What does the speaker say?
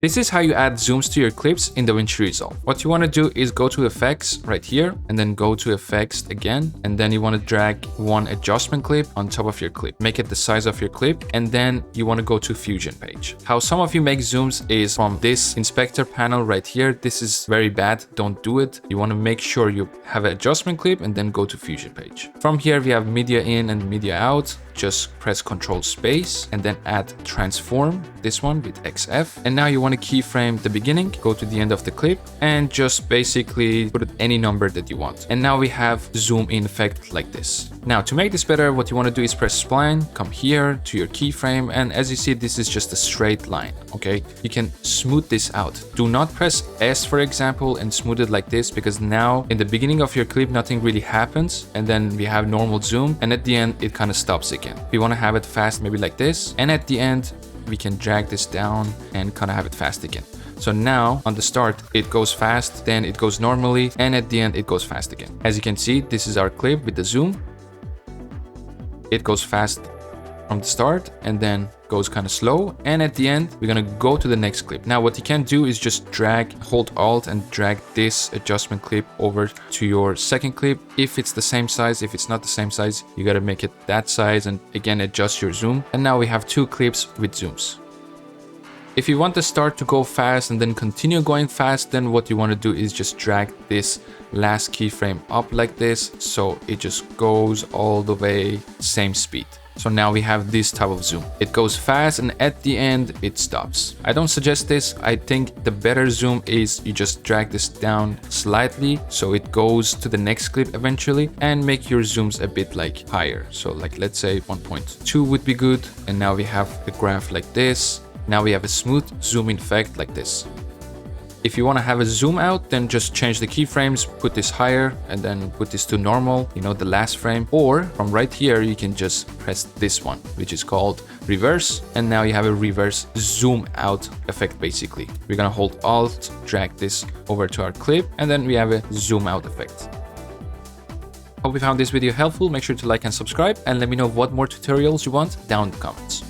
This is how you add zooms to your clips in DaVinci Resolve. What you want to do is go to Effects right here and then go to Effects again. And then you want to drag one adjustment clip on top of your clip. Make it the size of your clip. And then you want to go to Fusion page. How some of you make zooms is from this inspector panel right here. This is very bad. Don't do it. You want to make sure you have an adjustment clip and then go to Fusion page. From here, we have media in and media out. Just press Ctrl Space and then add transform, this one with XF. And now you want to keyframe the beginning, go to the end of the clip and just basically put any number that you want. And now we have zoom in effect like this. Now to make this better, what you want to do is press spline, come here to your keyframe. And as you see, this is just a straight line. Okay, you can smooth this out. Do not press S, for example, and smooth it like this, because now in the beginning of your clip, nothing really happens. And then we have normal zoom. And at the end, it kind of stops again. We want to have it fast, maybe like this. And at the end, we can drag this down and kind of have it fast again. So now on the start, it goes fast, then it goes normally, and at the end, it goes fast again. As you can see, this is our clip with the zoom. It goes fast from the start and then goes kind of slow. And at the end, we're going to go to the next clip. Now, what you can do is just drag, hold Alt and drag this adjustment clip over to your second clip. If it's the same size, if it's not the same size, you got to make it that size and again, adjust your zoom. And now we have two clips with zooms. If you want the start to go fast and then continue going fast, then what you want to do is just drag this last keyframe up like this. So it just goes all the way same speed. So now we have this type of zoom. It goes fast and at the end it stops. I don't suggest this. I think the better zoom is you just drag this down slightly so it goes to the next clip eventually, and make your zooms a bit like higher. So like let's say 1.2 would be good. And now we have the graph like this. Now we have a smooth zoom in effect like this. If you want to have a zoom out, then just change the keyframes, put this higher and then put this to normal, you know, the last frame. Or from right here, you can just press this one, which is called reverse. And now you have a reverse zoom out effect basically. We're going to hold Alt, drag this over to our clip, and then we have a zoom out effect. Hope you found this video helpful. Make sure to like and subscribe and let me know what more tutorials you want down in the comments.